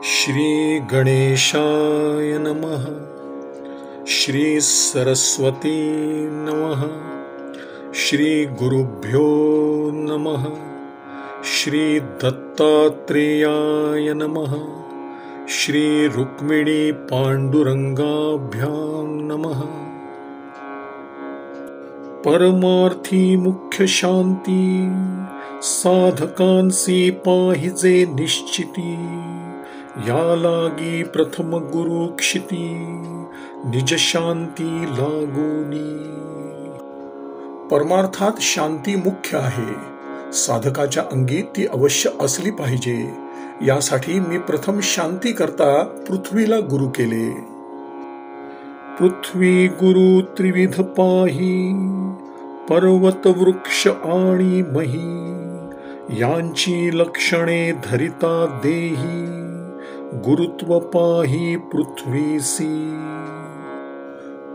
श्री गणेशाय नमः। श्री सरस्वती नमः। श्री गुरुभ्यो नमः। श्री दत्तात्रेयाय नमः। श्री रुक्मिणी पांडुरंगाभ्यां नमः। परमार्थी मुख्य शांती साधकांसी पाहिजे निश्चिती, या लागी प्रथम गुरु क्षिती निज शांती लागोनी। परमार्थात शांती मुख्य आहे, साधकाच्या अंगी ती अवश्य असली पाहिजे। यासाठी मी प्रथम शांती करता पृथ्वीला गुरु केले। पृथ्वी गुरु त्रिविध पाही, पर्वत वृक्ष आणि मही, यांची लक्षणे धरिता देही, गुरुत्व पाही पृथ्वीसी।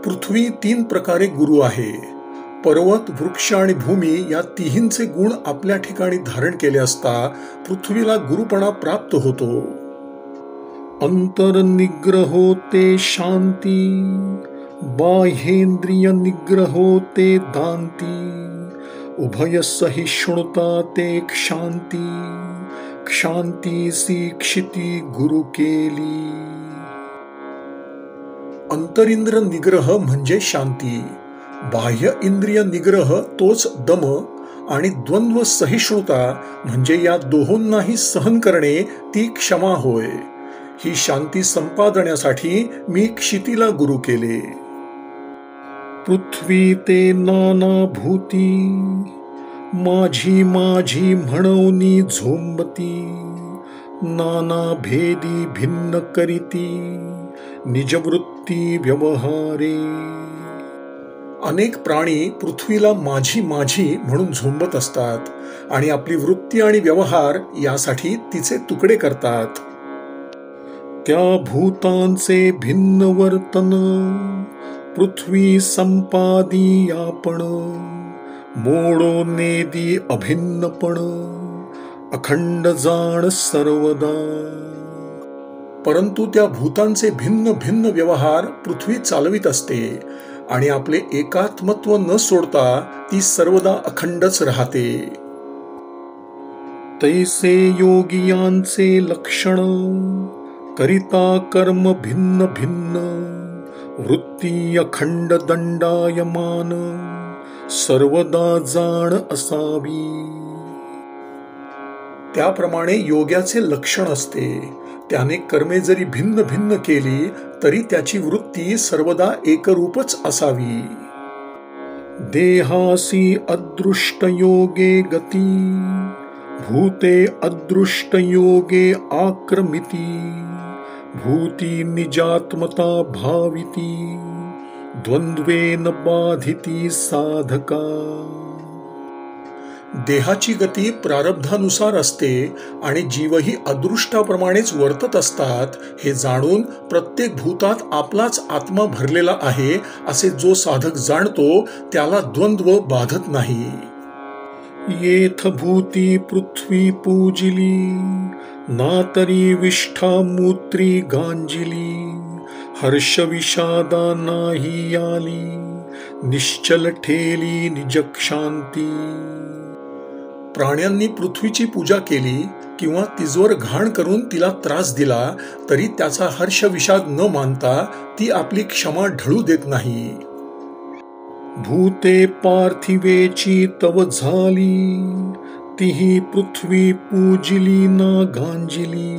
पृथ्वी 3 प्रकारे गुरु आहे। पर्वत, वृक्ष आणि भूमी या तिहींचे गुण आपल्या ठिकाणी धारण केले असता पृथ्वीला गुरुपणा प्राप्त होतो। अंतर निग्रहो ते शांती, बाह्येंद्रिय निग्रहो ते दांती, उभय सहिष्णुता ते क्षांती, क्षांतीसी क्षिती गुरु केली। अंतरिंद्र निग्रह म्हणजे शांती, बाह्य इंद्रिय निग्रह तोच दम, आणि द्वंद्व सहिष्णुता म्हणजे या दोहोंनाही सहन करणे ती क्षमा होय। ही शांती संपादण्यासाठी मी क्षितीला गुरु केले। पृथ्वी ते नाना भूती, माझी माझी म्हणवनी झोंबती, नाना भेदी भिन्न करीती, निजवृत्ती व्यवहारे। अनेक प्राणी पृथ्वीला माझी माझी म्हणून झोंबत असतात आणि आपली वृत्ती आणि व्यवहार यासाठी तिचे तुकडे करतात। त्या भूतांचे भिन्न वर्तन, पृथ्वी संपादी आपण, मोडो नेदी अभिन्नपण, अखंड जाण सर्वदा। परंतु त्या भूतांचे भिन्न भिन्न व्यवहार पृथ्वी चालवित असते आणि आपले एकात्मत्व न सोडता ती सर्वदा अखंडच राहते। तैसे योगियांचे लक्षण, करिता कर्म भिन्न भिन्न, वृत्ती अखंड दंडायमान, सर्वदा जाण असावी। त्याप्रमाणे योग्याचे लक्षण असते, त्याने कर्मे जरी भिन्न भिन्न केली तरी त्याची वृत्ती सर्वदा एकरूपच असावी। देहासी अदृष्ट योगे गती, भूते अदृष्ट योगे आक्रमिती, भूती निजात्मता भाविती, द्वंद्वेन बाधिती साधका। देहाची गती प्रारब्धानुसार असते आणि जीवही अदृष्टाप्रमाणेच वर्तत असतात हे जाणून प्रत्येक भूतात आपलाच आत्मा भरलेला आहे असे जो साधक जाणतो त्याला द्वंद्व बाधत नाही। येथ भूती पृथ्वी पूजिली, ना तरी विष्ठा मूत्री गांजिली, हर्ष विषादा नाही आली, निश्चल ठेली निज शांती। प्राण्यांनी पृथ्वीची पूजा केली किंवा तिजवर घाण करून तिला त्रास दिला तरी त्याचा हर्ष विषाद न मानता ती आपली क्षमा ढळू देत नाही। भूते पार्थिवेची तव झाली, तिही पृथ्वी पूजिली ना गांजिली,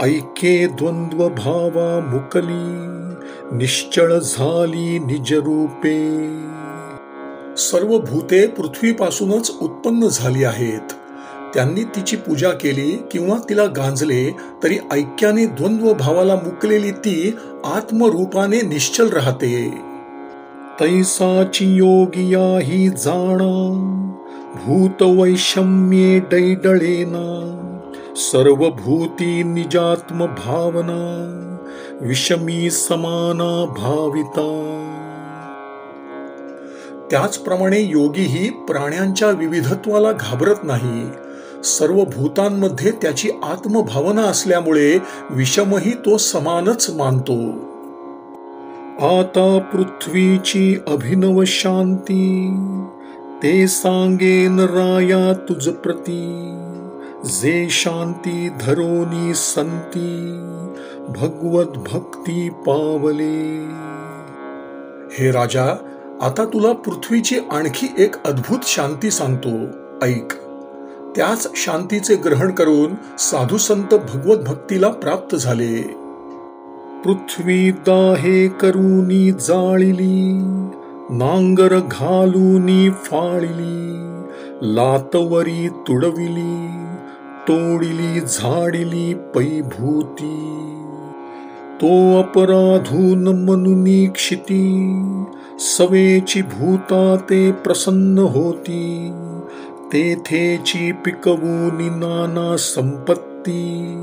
ऐक्ये द्वंद्व भावा मुकली, निश्चळ झाली निजरूपे। सर्व भूते पृथ्वीपासूनच उत्पन्न झाली आहेत। त्यांनी तिची पूजा केली किंवा तिला गांजले तरी ऐक्याने द्वंद्व भावाला मुकलेली ती आत्मरूपाने निश्चल राहते। तैसाची योगिया ही जाणा, भूत वैषम्ये डैडळेना, सर्व भूती निजात्म भावना, विषमी समाना भाविता। त्याचप्रमाणे योगीही प्राण्यांच्या विविधत्वाला घाबरत नाही, सर्व भूतांमध्ये त्याची आत्मभावना असल्यामुळे विषमही तो समानच मानतो. आता पृथ्वीची अभिनव शांती ते सांगेन राया तुझ प्रती, जे शांती धरोनी संती भगवत भक्ती पावले. हे राजा, आता तुला पृथ्वीची आणखी एक अद्भुत शांती सांगतो, ऐक. त्याच शांतीचे ग्रहण करून साधू संत भगवत भक्तीला प्राप्त झाले. पृथ्वी दाहे करूनी जाळिली, नांगर घालूनी फाळिली, लातवरी तुडविली, तोडिली झाडिली पैभूती. तो अपराधून मनुनी क्षिती, सवेची भूता ते प्रसन्न होती. तेथेची पिकवूनी नाना संपत्ती,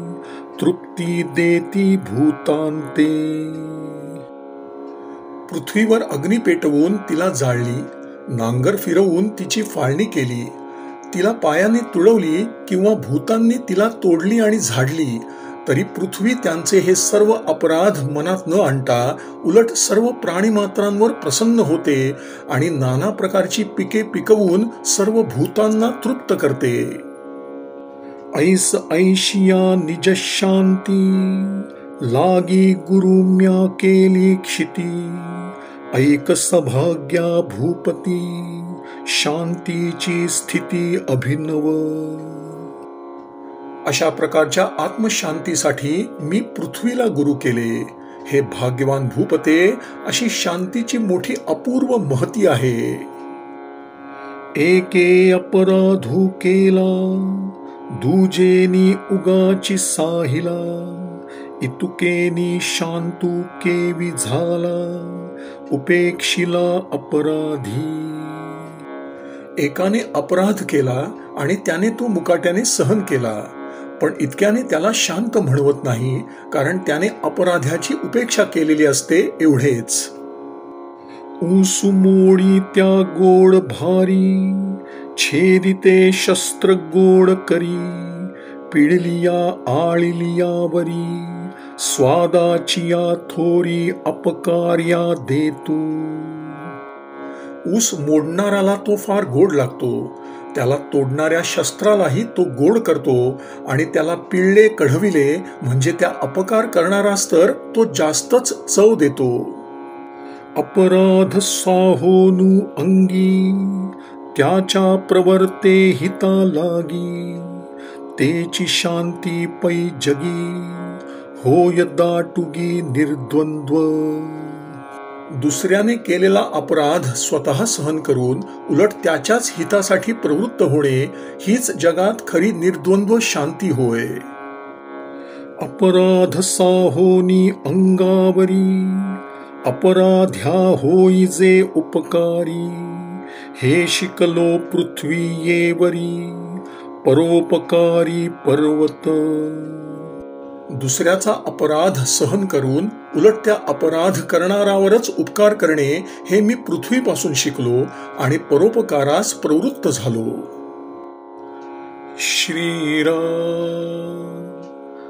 तृप्ती देती भूतांते. पृथ्वीवर अग्नी पेटवून तिला जाळली, नांगर फिरवून तिची फाळणी केली, तिला पायाने तुडवली किंवा भूतांनी तिला तोडली आणि झाडली, तरी पृथ्वी त्यांचे हे सर्व अपराध मनात न आणता उलट सर्व प्राणीमात्रांवर प्रसन्न होते आणि नाना प्रकारची पिके पिकवून सर्व भूतांना तृप्त करते. ऐस ऐशिया निज शांती, लागी गुरुम्या केली क्षिती. ऐक सभाग्या भूपती, शांतीची स्थिती अभिनव. अशा प्रकारच्या आत्मशांतीसाठी मी पृथ्वीला गुरु केले. हे भाग्यवान भूपते, अशी शांतीची मोठी अपूर्व महती आहे. एके अपराधू केला, दुजेनी उगाची साहिला. इतुकेनी शांतू केवी झाला, उपेक्षिला अपराधी. एकाने अपराध केला आणि त्याने तो मुकाट्याने सहन केला, पण इतक्याने त्याला शांत म्हणवत नाही, कारण त्याने अपराध्याची उपेक्षा केलेली असते एवढेच. ऊसुमोडी त्या गोड भारी, छेदिते शस्त्र गोड करी. पिळलिया आळिलियावरी, स्वादाचिया थोरी अपकार्या देतू. ऊस मोडणाराला तो फार गोड लागतो, त्याला तोडणाऱ्या शस्त्रालाही तो गोड करतो आणि त्याला पिळले कढविले म्हणजे त्या अपकार करणारास तर तो जास्तच चव देतो. अपराध साहोनू अंगी, त्याच्या प्रवर्ते हिता लागी. तेची शांती पै जगी, होय दाटुगी निर्द्वंद्व. दुसऱ्याने केलेला अपराध स्वतः सहन करून उलट त्याच्याच हितासाठी प्रवृत्त होणे, हीच जगात खरी निर्द्वंद्व शांती होय. अपराध साहोनी अंगावरी, अपराध्या होई जे उपकारी. हे शिकलो पृथ्वी येवरी, परोपकारी पर्वत. दुसऱ्याचा अपराध सहन करून उलट त्या अपराध करणारावरच उपकार करणे, हे मी पृथ्वीपासून शिकलो आणि परोपकारास प्रवृत्त झालो. श्रीराम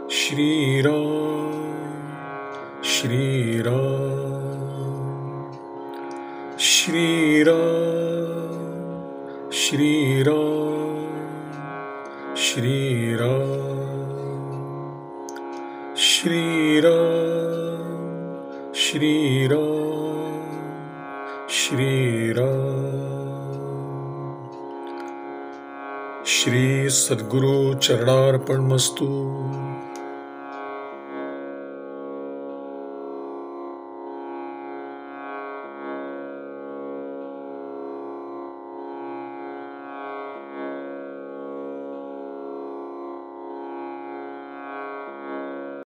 श्रीराम श्रीराम श्रीराम श्रीराम श्रीराम श्रीराम श्रीराम श्रीराम. श्री सद्गुरु चरणार्पणमस्तु.